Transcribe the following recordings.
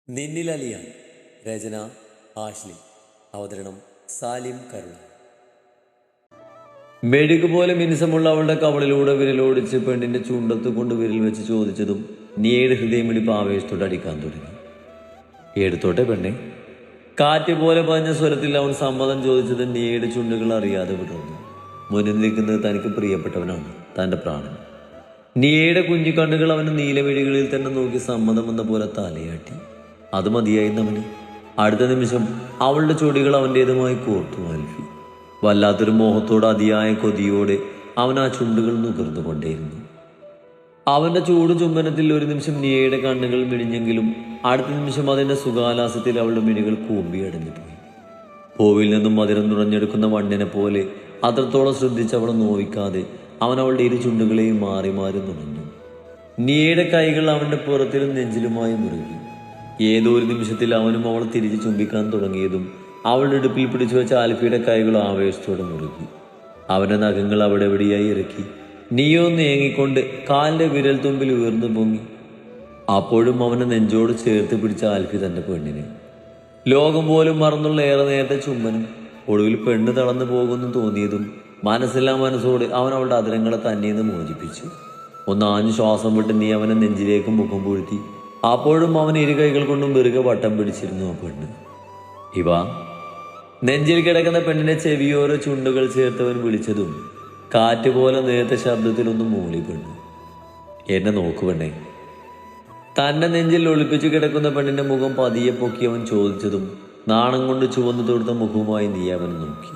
നിന്നിലലിയ രചന Ashley. അവതരണം സാലിം കരുള. മെഴുകുപോലെ മിനുസമുള്ള അവളുടെ കവളിലൂടെ വിരലോടിച്ച് പെണ്ണിന്റെ ചുണ്ടത്ത് കൊണ്ട് വിരൽ വെച്ച് ചോദിച്ചതും നീയുടെ ഹൃദയമിടിപ്പ് ആവേശത്തോടെ അടിക്കാൻ തുടങ്ങി. എടുത്തോട്ടെ പെണ്ണെ. കാറ്റ് പോലെ പറഞ്ഞ സ്വരത്തിൽ അവൻ സമ്മതം ചോദിച്ചത് നീയുടെ ചുണ്ടുകൾ അറിയാതെ വിടുന്നു. മുന്നിൽ നിൽക്കുന്നത് തനിക്ക് പ്രിയപ്പെട്ടവനാണ്, തൻ്റെ പ്രാണൻ. നീയുടെ കുഞ്ഞിക്കണ്ണുകൾ അവൻ്റെ നീലമിഴികളിൽ തന്നെ നോക്കി സമ്മതം എന്ന പോലെ തലയാട്ടി. അത് മതിയായിരുന്നവന്. അടുത്ത നിമിഷം അവളുടെ ചുടികൾ അവൻ്റേതുമായി കോർത്തു ആൽഫി. വല്ലാത്തൊരു മോഹത്തോട് അതിയായ കൊതിയോടെ അവൻ ആ ചുണ്ടുകൾ നുകർന്നുകൊണ്ടേയിരുന്നു. അവൻ്റെ ചൂട് ചുംബനത്തിൽ ഒരു നിമിഷം നിയയുടെ കണ്ണുകൾ മിഴിഞ്ഞെങ്കിലും അടുത്ത നിമിഷം അതിൻ്റെ സുഖാലാസത്തിൽ അവളുടെ മിഴികൾ കൂമ്പിയടഞ്ഞു പോയി. പൂവിൽ നിന്നും മധുരം നുറഞ്ഞെടുക്കുന്ന വണ്ണിനെ പോലെ അത്രത്തോളം ശ്രദ്ധിച്ച് അവളെ നോവിക്കാതെ അവൻ അവളുടെ ഇരു ചുണ്ടുകളെയും മാറി മാറി നുണഞ്ഞു. നിയയുടെ കൈകൾ അവൻ്റെ പുറത്തിലും നെഞ്ചിലുമായി മുറുകി. ഏതോ ഒരു നിമിഷത്തിൽ അവനും അവളെ തിരിച്ച് ചുംബിക്കാൻ തുടങ്ങിയതും അവളുടെ ഇടുപ്പിൽ പിടിച്ചു വെച്ച ആൽഫിയുടെ കൈകൾ ആവേശത്തോടെ മുറുകി. അവൻ്റെ നഖങ്ങൾ അവിടെ എവിടെയായി ഇറക്കി. നീയോ നേങ്ങിക്കൊണ്ട് കാലിൻ്റെ വിരൽ തുമ്പിൽ ഉയർന്നു പൊങ്ങി. അപ്പോഴും അവനെ നെഞ്ചോട് ചേർത്ത് പിടിച്ച ആൽഫി തൻ്റെ പെണ്ണിനെ. ലോകം പോലും മറന്നുള്ള ഏറെ നേരത്തെ ചുംബനം. ഒടുവിൽ പെണ്ണ് തളർന്നു പോകുന്നു തോന്നിയതും മനസ്സില്ലാ മനസ്സോട് അവൻ അവളുടെ അതിരങ്ങളെ തന്നെയെന്ന് മോചിപ്പിച്ചു. ഒന്നാഞ്ഞു ശ്വാസം വിട്ട് നീ അവനെ നെഞ്ചിലേക്ക് മുഖം പൂഴ്ത്തി. അപ്പോഴും അവൻ ഇരു കൈകൾ കൊണ്ടും വെറുതെ വട്ടം പിടിച്ചിരുന്നു ആ പെണ്ണ്. ഇവ നെഞ്ചിൽ കിടക്കുന്ന പെണ്ണിന്റെ ചെവിയോരോ ചുണ്ടുകൾ ചേർത്തവൻ വിളിച്ചതും കാറ്റ് പോലെ നേരത്തെ ശബ്ദത്തിലൊന്നും മൂളി പെണ്ണ്. എന്നെ നോക്കു പെണ്ണേ. തന്റെ നെഞ്ചിൽ ഒളിപ്പിച്ചു കിടക്കുന്ന പെണ്ണിന്റെ മുഖം പതിയെ പൊക്കി അവൻ ചോദിച്ചതും നാണം കൊണ്ട് ചുവന്നു തൊടുത്ത മുഖവുമായി നീ അവൻ നോക്കി.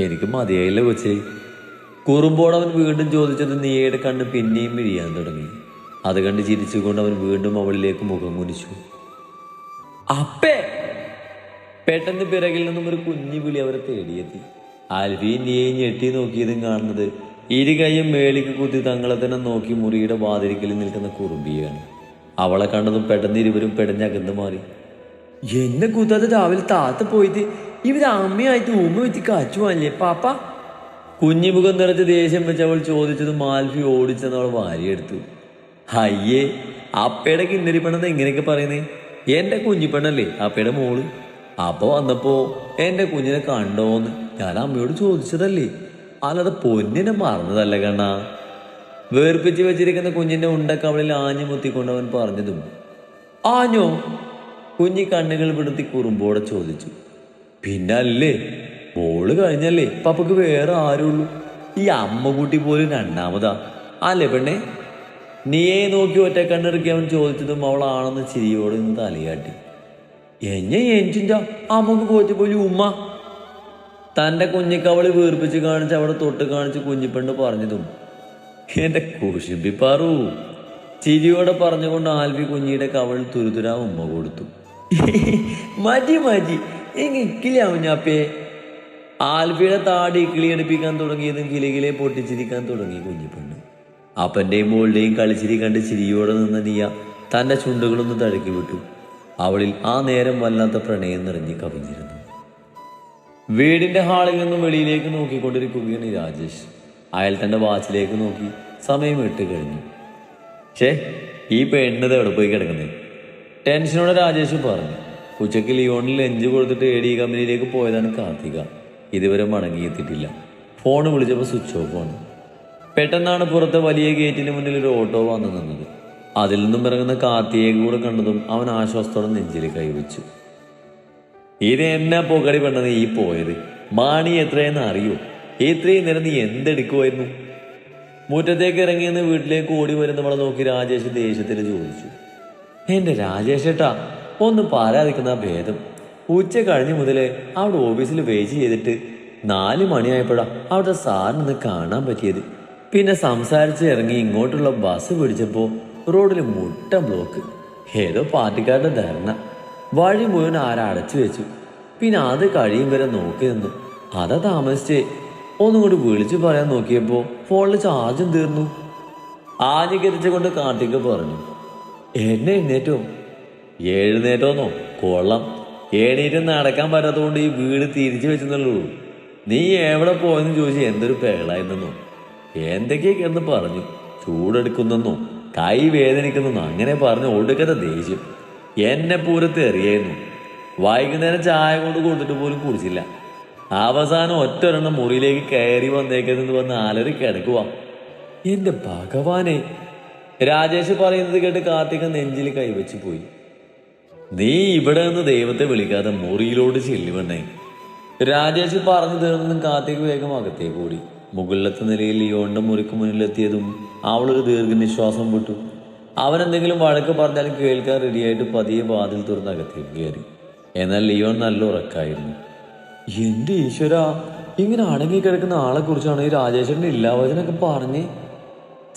എനിക്ക് മതിയായില്ല കൊച്ചേ. കുറുമ്പോട് അവൻ വീണ്ടും ചോദിച്ചത് നീയുടെ കണ്ണ് പിന്നെയും മിഴിയാൻ തുടങ്ങി. അത് കണ്ട് ചിരിച്ചുകൊണ്ട് അവൻ വീണ്ടും അവളിലേക്ക് മുഖം കുനിച്ചു. അപ്പേ! പെട്ടെന്ന് പിറകിൽ നിന്നും ഒരു കുഞ്ഞു വിളി അവരെ തേടിയെത്തി. ആൽഫി നീയെ ഞെട്ടി നോക്കിയതും കാണുന്നത് ഇരു കൈയും മേളിക്ക് കുത്തി തങ്ങളെ തന്നെ നോക്കി മുറിയുടെ വാതിരിക്കലിൽ നിൽക്കുന്ന കുറുമ്പിയാണ്. അവളെ കണ്ടതും പെട്ടെന്ന് ഇരുവരും പെടഞ്ഞകന്ന് മാറി. എന്നെ കൂത്താതെ രാവിലെ താത്ത പോയിട്ട് ഇവര് അമ്മയായിട്ട് ഉമ്മ വെച്ച് കാച്ചുവാല്ലേ പാപ്പ? കുഞ്ഞിമുഖം നിറച്ച് ദേഷ്യം വെച്ച് അവൾ ചോദിച്ചതും ആൽഫി ഓടിച്ചെന്ന് അവൾ വാരിയെടുത്തു. അയ്യേ, അപ്പയുടെ കിന്നരി പെണ്ണെന്ന് എങ്ങനെയൊക്കെ പറയുന്നേ? എൻ്റെ കുഞ്ഞിപ്പെണ്ണല്ലേ അപ്പയുടെ മോള്. അപ്പൊ വന്നപ്പോ എൻ്റെ കുഞ്ഞിനെ കണ്ടോന്ന് ഞാൻ അമ്മയോട് ചോദിച്ചതല്ലേ, അല്ലാതെ പൊന്നിനെ മറന്നതല്ല കണ്ണാ. വേർപ്പിച്ച് വെച്ചിരിക്കുന്ന കുഞ്ഞിന്റെ ഉണ്ടക്കവളിൽ ആഞ്ഞു മുത്തിക്കൊണ്ട് അവൻ പറഞ്ഞതും ആഞ്ഞോ? കുഞ്ഞി കണ്ണുകൾ വിടുത്തി കുറുമ്പോടെ ചോദിച്ചു. പിന്നല്ലേ, മോള് കഴിഞ്ഞല്ലേ പപ്പക്ക് വേറെ ആരുള്ളൂ. ഈ അമ്മ കുട്ടി പോലും രണ്ടാമതാ അല്ലേ പെണ്ണെ? നീയെ നോക്കി ഒറ്റ കണ്ണിറക്കി അവൻ ചോദിച്ചതും അവൾ ആണെന്ന് ചിരിയോടെ നിന്ന് തലയാട്ടി. എനിച്ചിൻ്റെ അമ്മക്ക് കോച്ചു പോലും ഉമ്മ. തൻ്റെ കുഞ്ഞിക്കവളി വീർപ്പിച്ച് കാണിച്ച് അവിടെ തൊട്ട് കാണിച്ച് കുഞ്ഞിപ്പെണ്ണ് പറഞ്ഞതും എൻ്റെ കുശിപ്പിപ്പാറു ചിരിയോടെ പറഞ്ഞുകൊണ്ട് ആൽഫി കുഞ്ഞിയുടെ കവളിൽ തുരുതുരാ ഉമ്മ കൊടുത്തു. മതി മതി ഇക്കിലാവുഞ്ഞാപ്പേ. ആൽഫിയുടെ താടി കിളിയടിപ്പിക്കാൻ തുടങ്ങിയതും കിളികിലെ പൊട്ടിച്ചിരിക്കാൻ തുടങ്ങി കുഞ്ഞിപ്പെണ്ണ്. അപ്പൻ്റെയും മോളുടെയും കളിച്ചിരി കണ്ട് ചിരിയോടെ നിന്ന നീയ തൻ്റെ ചുണ്ടുകളൊന്ന് തഴുക്കി വിട്ടു. അവളിൽ ആ നേരം വല്ലാത്ത പ്രണയം നിറഞ്ഞ് കവിഞ്ഞിരുന്നു. വീടിന്റെ ഹാളിൽ നിന്നും വെളിയിലേക്ക് നോക്കിക്കൊണ്ടിരിക്കുകയാണ് രാജേഷ്. അയാൾ തൻ്റെ വാച്ചിലേക്ക് നോക്കി സമയം 8 കഴിഞ്ഞു. ഈ പെണ്ണത് എവിടെ പോയി കിടക്കുന്നേ? ടെൻഷനോടെ രാജേഷ് പറഞ്ഞു. ഉച്ചയ്ക്ക് ലിയോണിൽ ലഞ്ച് കൊടുത്തിട്ട് AD കമ്പനിയിലേക്ക് പോയതാണ് കാർത്തിക. ഇതുവരെ മടങ്ങിയെത്തിയിട്ടില്ല. ഫോൺ വിളിച്ചപ്പോൾ സ്വിച്ച് ഓഫ് ആണ്. പെട്ടെന്നാണ് പുറത്തെ വലിയ ഗേറ്റിന് മുന്നിൽ ഒരു ഓട്ടോ വന്നു നിന്നത്. അതിൽ നിന്നും ഇറങ്ങുന്ന കാർത്തികയെ കൂടെ കണ്ടതും അവൻ ആശ്വാസത്തോടെ നെഞ്ചിൽ കൈവച്ചു. ഇത് എന്നാ പൊക്കടി പെണ്ണത് ഈ പോയത്? മാണി എത്രയെന്ന് അറിയോ? ഇത്രയും നേരം നീ എന്തെടുക്കുമായിരുന്നു? മുറ്റത്തേക്ക് ഇറങ്ങിയെന്ന് വീട്ടിലേക്ക് ഓടി വരുന്നവളെ നോക്കി രാജേഷ് ദേഷ്യത്തിൽ ചോദിച്ചു. എൻ്റെ രാജേഷേട്ടാ, ഒന്ന് പാരാതിക്കുന്ന ഭേദം. ഉച്ച കഴിഞ്ഞ് മുതലേ അവിടെ ഓഫീസിൽ വെയിറ്റ് ചെയ്തിട്ട് 4 മണിയായപ്പോഴാ അവിടെ സാറിനൊന്ന് കാണാൻ പറ്റിയത്. പിന്നെ സംസാരിച്ച് ഇറങ്ങി ഇങ്ങോട്ടുള്ള ബസ് പിടിച്ചപ്പോൾ റോഡിൽ മുട്ട ബ്ലോക്ക്. ഏതോ പാർട്ടിക്കാരുടെ ധർണ. വഴി മുഴുവൻ അടച്ചു വെച്ചു. പിന്നെ അത് കഴിയും വരെ നോക്കി നിന്നു. അതാ താമസിച്ചേ. ഒന്നും കൂടി വിളിച്ചു പറയാൻ നോക്കിയപ്പോൾ ഫോണിൽ ചാർജും തീർന്നു. ആഞ്ഞു കത്തിച്ചുകൊണ്ട് കാർത്തിക പറഞ്ഞു. എന്നെ എഴുന്നേറ്റോന്നോ? കൊള്ളാം. എണീറ്റ് നടക്കാൻ പറ്റാത്തതുകൊണ്ട് ഈ വീട് തിരിച്ചു വെച്ചെന്നുള്ളൂ. നീ എവിടെ പോയെന്ന് ചോദിച്ചു എന്തൊരു പേളായിരുന്നെന്നോ, എന്തൊക്കെയൊക്കെയെന്ന് പറഞ്ഞു. ചൂടെടുക്കുന്നെന്നോ കൈ വേദനിക്കുന്നെന്നോ അങ്ങനെ പറഞ്ഞ് ഒടുക്കത്തെ ദേഷ്യം. എന്നെ പൂരത്ത് എറിയായിരുന്നു. വൈകുന്നേരം ചായ കൊണ്ട് കൊടുത്തിട്ട് പോലും കുടിച്ചില്ല. അവസാനം ഒറ്റൊരെണ്ണം മുറിയിലേക്ക് കയറി വന്നേക്കെന്ന് വന്ന് ആലറി കിടക്കുവാ. എന്റെ ഭഗവാനെ. രാജേഷ് പറയുന്നത് കേട്ട് കാർത്തിക നെഞ്ചിൽ കൈവച്ച് പോയി. നീ ഇവിടെ നിന്ന് ദൈവത്തെ വിളിക്കാതെ മുറിയിലോട്ട് ചെല്ലുവണ്ണേ. രാജേഷ് പറഞ്ഞു തീർന്നതും കാർത്തിക വേഗം അകത്തേക്ക് ഓടി. മുകളിലത്തെ നിലയിൽ ലിയോണിന്റെ മുറിക്ക് മുന്നിലെത്തിയതും അവളൊരു ദീർഘനിശ്വാസം വിട്ടു. അവനെന്തെങ്കിലും വഴക്ക് പറഞ്ഞാലും കേൾക്കാൻ റെഡിയായിട്ട് പതിയെ വാതിൽ തുറന്ന് അകത്തേക്ക് കയറി. എന്നാൽ ലിയോൺ നല്ല ഉറക്കായിരുന്നു. എന്റെ ഈശ്വര, ഇങ്ങനെ അടങ്ങിക്കിടക്കുന്ന ആളെ കുറിച്ചാണ് ഈ രാജേശ്വരന്റെ ഇല്ലാവചനൊക്കെ പറഞ്ഞ്.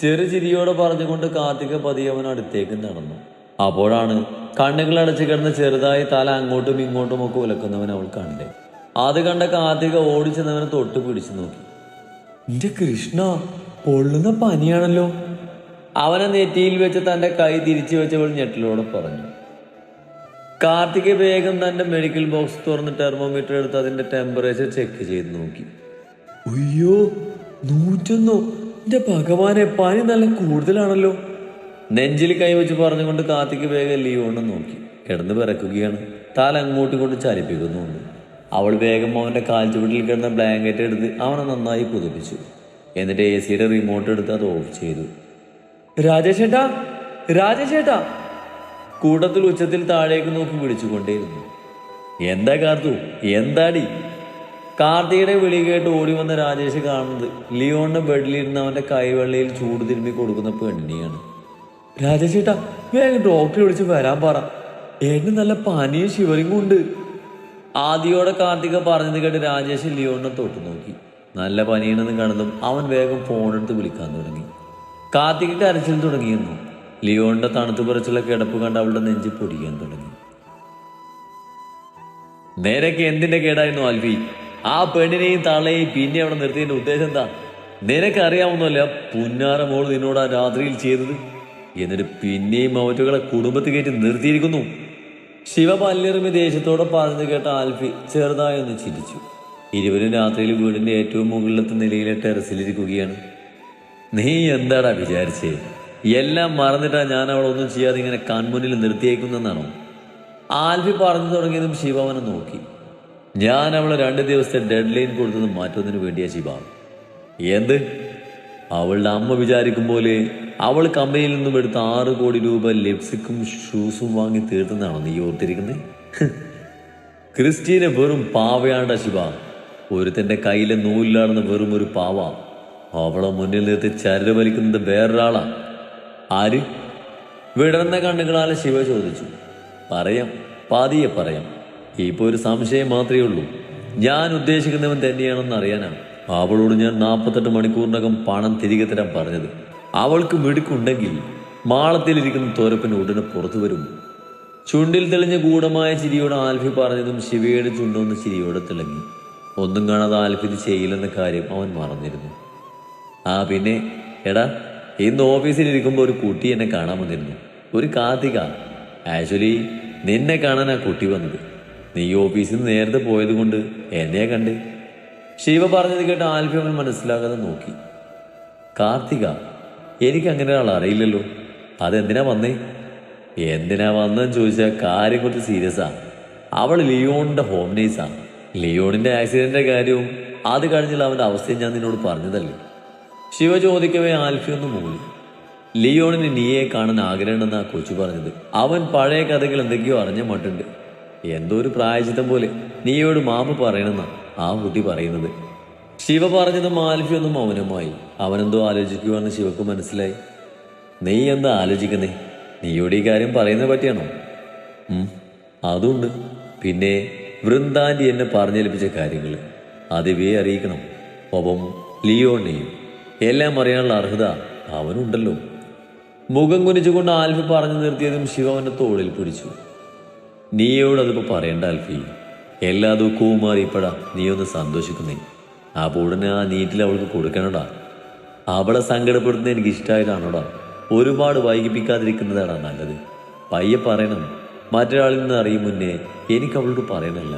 ചെറു ചിരിയോടെ പറഞ്ഞുകൊണ്ട് കാർത്തിക പതിയെ അവൻ അടുത്തേക്ക് നടന്നു. അപ്പോഴാണ് കണ്ണുകൾ അടച്ചു കിടന്ന് ചെറുതായി തല അങ്ങോട്ടും ഇങ്ങോട്ടും ഒക്കെ ഉലക്കുന്നവൻ അവൾ കണ്ടേ. അത് കണ്ട കാർത്തിക ഓടിച്ചെന്നവനെ തൊട്ട് പിടിച്ചു നോക്കി. എന്റെ കൃഷ്ണ, പൊള്ളുന്ന പനിയാണല്ലോ. അവനെ നെറ്റിയിൽ വെച്ച് തന്റെ കൈ തിരിച്ചു വെച്ചവൾ ഞെട്ടലോടെ പറഞ്ഞു. കാർത്തിക വേഗം തന്റെ മെഡിക്കൽ ബോക്സ് തുറന്ന് തെർമോമീറ്റർ എടുത്ത് അതിന്റെ ടെമ്പറേച്ചർ ചെക്ക് ചെയ്ത് നോക്കി. അയ്യോ, 101. എന്റെ ഭഗവാനെ, പനി നല്ല കൂടുതലാണല്ലോ. നെഞ്ചിൽ കൈവച്ച് പറഞ്ഞുകൊണ്ട് കാർത്തിക വേഗം ലിയോണെ നോക്കി. കിടന്ന് പിറക്കുകയാണ്. തല അങ്ങോട്ടും കൊണ്ട് ചലിപ്പിക്കുന്നുണ്ട്. അവൾ വേഗം അവന്റെ കാൽച്ചുവട്ടിൽ കിടന്ന ബ്ലാങ്കറ്റ് എടുത്ത് അവനെ നന്നായി പുതപ്പിച്ചു. എന്നിട്ട് AC റിമോട്ട് എടുത്ത് അത് ഓഫ് ചെയ്തു. രാജേഷേട്ടാ, രാജേഷേട്ടാ, കൂട്ടത്തിൽ ഉച്ചത്തിൽ താഴേക്ക് നോക്കി വിളിച്ചുകൊണ്ടേയിരുന്നു. എന്താ കാർത്തു, എന്താടി? കാർത്തികയുടെ വിളി കേട്ട് ഓടി വന്ന രാജേഷ് കാണുന്നത് ലിയോണിന്റെ ബെഡിലിരുന്ന് അവന്റെ കൈവെള്ളയിൽ ചൂട് തിരുമ്പി കൊടുക്കുന്ന പെണ്ണിനെയാണ്. രാജേഷേട്ടാ, വേഗം ഡോക്ടറെ വിളിച്ച് വരാൻ പറ. ഏട്ടന് നല്ല പനിയും ഷിവറിങ്ങും ഉണ്ട്. ആദ്യോടെ കാർത്തിക പറഞ്ഞത് കേട്ട് രാജേഷ് ലിയോണിനെ തൊട്ടു നോക്കി. നല്ല പനിയാണെന്ന് കണ്ടതും അവൻ വേഗം ഫോണെടുത്ത് വിളിക്കാൻ തുടങ്ങി. കാർത്തിക കരച്ചിൽ തുടങ്ങിയിരുന്നു. ലിയോണിന്റെ തണുത്തു പറിച്ചുള്ള കിടപ്പ് കണ്ട് അവളുടെ നെഞ്ചി പൊടിക്കാൻ തുടങ്ങി. നേരൊക്കെ എന്തിന്റെ കേടായിരുന്നു ആൽഫി? ആ പെണ്ണിനെയും തള്ളയെയും പിന്നെ അവിടെ നിർത്തിയതിന്റെ ഉദ്ദേശം എന്താ? നിനക്കറിയാവുന്നല്ല പുന്നാര മോള് നിന്നോട് ആ രാത്രിയിൽ ചെയ്തത്. എന്നിട്ട് പിന്നെയും അവറ്റുകളെ കുടുംബത്തിൽ കയറ്റി നിർത്തിയിരിക്കുന്നു. ശിവ പല്ലിറുമി ദേഷ്യത്തോടെ പറഞ്ഞു കേട്ട ആൽഫി ചെറുതായി ഒന്ന് ചിരിച്ചു. ഇരുവരും രാത്രിയിൽ വീടിന്റെ ഏറ്റവും മുകളിലത്തെ നിലയിലെ ടെറസിലിരിക്കുകയാണ്. നീ എന്താടാ വിചാരിച്ചേ? എല്ലാം മറന്നിട്ടാ ഞാൻ അവളൊന്നും ചെയ്യാതെ ഇങ്ങനെ കൺമുന്നിൽ നിർത്തിയേക്കുന്നെന്നാണോ? ആൽഫി പറഞ്ഞു തുടങ്ങിയതും ശിവ അവനെ നോക്കി. ഞാൻ അവളെ 2 ദിവസത്തെ ഡെഡ് ലൈൻ കൊടുത്തത് മാറ്റുന്നതിന് വേണ്ടിയാ ശിവ. എന്ത്? അവളുടെ അമ്മ വിചാരിക്കും പോലെ അവൾ കമ്പനിയിൽ നിന്നും എടുത്ത 6 കോടി രൂപ ലിപ്സ്റ്റിക്കും ഷൂസും വാങ്ങി തീർത്തുന്നതാണോ നീ ഓർത്തിരിക്കുന്നത്? ക്രിസ്റ്റീനെ വെറും പാവയാണ്ട ശിവ. ഒരുത്തന്റെ കയ്യിലെ നൂലിലാണെന്ന് വെറും ഒരു പാവ. അവളെ മുന്നിൽ നിർത്തി ചരട് വലിക്കുന്നത് വേറൊരാളാ. ആര്? വിടർന്ന കണ്ണുകളാലെ ശിവ ചോദിച്ചു. പറയാം, പതിയെ പറയാം. ഇപ്പൊ ഒരു സംശയം മാത്രമേ ഉള്ളൂ. ഞാൻ ഉദ്ദേശിക്കുന്നവൻ തന്നെയാണെന്ന് അറിയാനാണ് അവളോട് ഞാൻ 48 മണിക്കൂറിനകം പണം തിരികെ തരാൻ പറഞ്ഞത്. അവൾക്ക് മിടുക്കുണ്ടെങ്കിൽ മാളത്തിലിരിക്കുന്ന തോരപ്പന് ഉടനെ പുറത്തു വരും. ചുണ്ടിൽ തെളിഞ്ഞ ഗൂഢമായ ചിരിയോടെ ആൽഫി പറഞ്ഞതും ശിവയുടെ ചുണ്ടൊന്ന് ചിരിയോടെ തിളങ്ങി. ഒന്നും കാണാതെ ആൽഫി ഇത് ചെയ്യില്ലെന്ന കാര്യം അവൻ മറന്നിരുന്നു. ആ പിന്നെ എടാ, ഇന്ന് ഓഫീസിലിരിക്കുമ്പോൾ ഒരു കുട്ടി എന്നെ കാണാൻ വന്നിരുന്നു. ഒരു കാർത്തിക. ആക്ച്വലി നിന്നെ കാണാൻ ആ കുട്ടി വന്നത്. നീ ഓഫീസിൽ നിന്ന് നേരത്തെ പോയത് കൊണ്ട് എന്നെയാ കണ്ട്. ശിവ പറഞ്ഞത് കേട്ട് ആൽഫി അവൻ മനസ്സിലാകാതെ നോക്കി. കാർത്തിക? എനിക്ക് അങ്ങനെ ഒരാൾ അറിയില്ലല്ലോ. അതെന്തിനാ വന്നേ? എന്തിനാ വന്നെന്ന് ചോദിച്ചാൽ കാര്യം കുറച്ച് സീരിയസാ. അവൾ ലിയോണിന്റെ ഹോം നേഴ്സാ. ലിയോണിന്റെ ആക്സിഡന്റിന്റെ കാര്യവും അത് കഴിഞ്ഞുള്ള അവന്റെ അവസ്ഥയും ഞാൻ നിന്നോട് പറഞ്ഞതല്ലേ. ശിവ ചോദിക്കവേ ആൽഫി ഒന്ന് മൂളി. ലിയോണിന് നീയെ കാണാൻ ആഗ്രഹമുണ്ടെന്ന് ആ കൊച്ചു പറഞ്ഞത്. അവൻ പഴയ കഥകൾ എന്തൊക്കെയോ അറിഞ്ഞ മട്ടുണ്ട്. എന്തോ ഒരു പ്രായചിത്തം പോലെ നീയോട് മാപ്പ് പറയണമെന്നാ ആ കുട്ടി പറയുന്നത്. ശിവ പറഞ്ഞതും ആൽഫി ഒന്നും മൗനമായി. അവനെന്തോ ആലോചിക്കുവാന്ന് ശിവക്ക് മനസ്സിലായി. നീ എന്താ ആലോചിക്കുന്നേ? നീയോട് ഈ കാര്യം പറയുന്നത് പറ്റിയാണോ? അതുണ്ട്. പിന്നെ വൃന്ദാന്റി എന്നെ പറഞ്ഞേൽപ്പിച്ച കാര്യങ്ങൾ അതിവയെ അറിയിക്കണം. ഒപ്പം ലിയോണിനെയും എല്ലാം അറിയാനുള്ള അർഹത അവനുണ്ടല്ലോ. മുഖം കുനിച്ചുകൊണ്ട് ആൽഫി പറഞ്ഞു നിർത്തിയതും ശിവ അവൻ്റെ തോളിൽ പിടിച്ചു. നീയോടതിപ്പോ പറയണ്ട ആൽഫി. എല്ലാ ദുഃഖവും മാറിയപ്പോഴാ നീ ഒന്ന് സന്തോഷിക്കുന്നേ. ആ ഉടനെ ആ നീറ്റിൽ അവൾക്ക് കൊടുക്കണോടാ. അവളെ സങ്കടപ്പെടുത്തുന്നത് എനിക്ക് ഇഷ്ടമായിട്ടാണോടാ. ഒരുപാട് വൈകിപ്പിക്കാതിരിക്കുന്നതാടാ നല്ലത്. പയ്യെ പറയണം. മറ്റൊരാളിൽ നിന്ന് അറിയും മുന്നേ എനിക്ക് അവളോട് പറയണല്ല.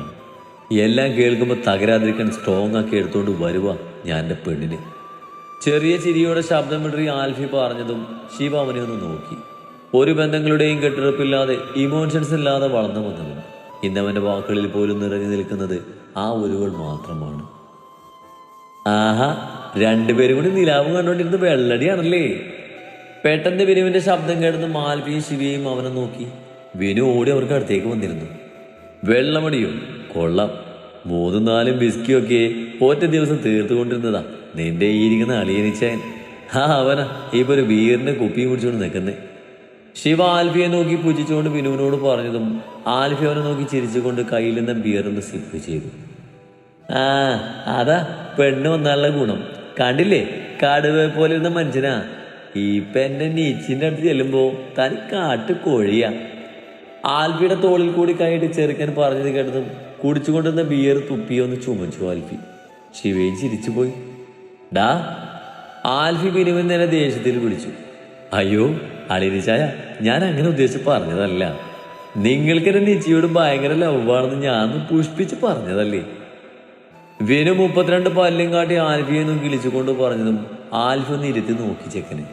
എല്ലാം കേൾക്കുമ്പോൾ തകരാതിരിക്കാൻ സ്ട്രോങ് ആക്കി എടുത്തുകൊണ്ട് വരുക ഞാൻ എൻ്റെ പെണ്ണിന്. ചെറിയ ചിരിയോടെ ശബ്ദം വിടറി ആൽഫി പറഞ്ഞതും ശിവ അവനെ ഒന്ന് നോക്കി. ഒരു ബന്ധങ്ങളുടെയും കെട്ടുറപ്പില്ലാതെ ഇമോഷൻസ് ഇല്ലാതെ വളർന്നു വന്നവൻ ഇന്നവന്റെ വാക്കുകളിൽ പോലും നിറഞ്ഞു നിൽക്കുന്നത് ആ ഒരുവൾ മാത്രമാണ്. ആഹാ, രണ്ടുപേരും കൂടി നിലാവും കണ്ടോണ്ടിരുന്ന് വെള്ളടിയാണല്ലേ. പെട്ടെന്ന് വിനുവിന്റെ ശബ്ദം കേടുന്ന മാൽവിയും ശിവയും അവനെ നോക്കി. വിനു ഓടി അവർക്ക് അടുത്തേക്ക് വന്നിരുന്നു. വെള്ളമടിയോ? കൊള്ളാം. 3-4 ബിസ്കിയൊക്കെ ഒറ്റ ദിവസം തീർത്തുകൊണ്ടിരുന്നതാ നിന്റെ ഈ ഇരിക്കുന്ന അളിയനിച്ചാൻ. അവനാ ഇപ്പൊ ഒരു ബീറിന്റെ കുപ്പിയും കുടിച്ചുകൊണ്ട് നിൽക്കുന്നേ. ശിവ ആൽഫിയെ നോക്കി പുച്ഛിച്ചുകൊണ്ട് വിനുവിനോട് പറഞ്ഞതും ആൽഫി അവനെ നോക്കി ചിരിച്ചുകൊണ്ട് കയ്യിൽ നിന്ന് ബിയറൊന്ന് സിപ്പ് ചെയ്തു. അതാ പെണ്ണ് വന്നാലുള്ള ഗുണം. കണ്ടില്ലേ, കടുവ പോലെ ഇരുന്ന മനുഷ്യനാ. ഇപ്പൊ എന്റെ നീച്ചിന്റെ അടുത്ത് ചെല്ലുമ്പോ തനി കാട്ട് കോഴിയാ. ആൽഫിയുടെ തോളിൽ കൂടി കൈയിട്ട് ചെറുക്കൻ പറഞ്ഞത് കേട്ടതും കുടിച്ചുകൊണ്ടിരുന്ന ബിയർ തുപ്പിയൊന്ന് ചുമച്ചു ആൽഫി. ശിവയും ചിരിച്ചു പോയി. ഡാ, ആൽഫി വിനുവിൻ നേരെ ദേഷ്യത്തിൽ വിളിച്ചു. അയ്യോ അളിരിച്ചായ, ഞാൻ അങ്ങനെ ഉദ്ദേശിച്ച് പറഞ്ഞതല്ല. നിങ്ങൾക്കെന്നെ നിച്ചിയോട് ഭയങ്കര ലവാണെന്ന് ഞാൻ പുഷ്പിച്ച് പറഞ്ഞതല്ലേ. വിനു 32 പല്ലും കാട്ടി ആൽഫിയെ ഒന്ന് കിളിച്ചുകൊണ്ട് പറഞ്ഞതും ആൽഫി ഒന്ന് ഇരുത്തി നോക്കി ചെക്കനെ.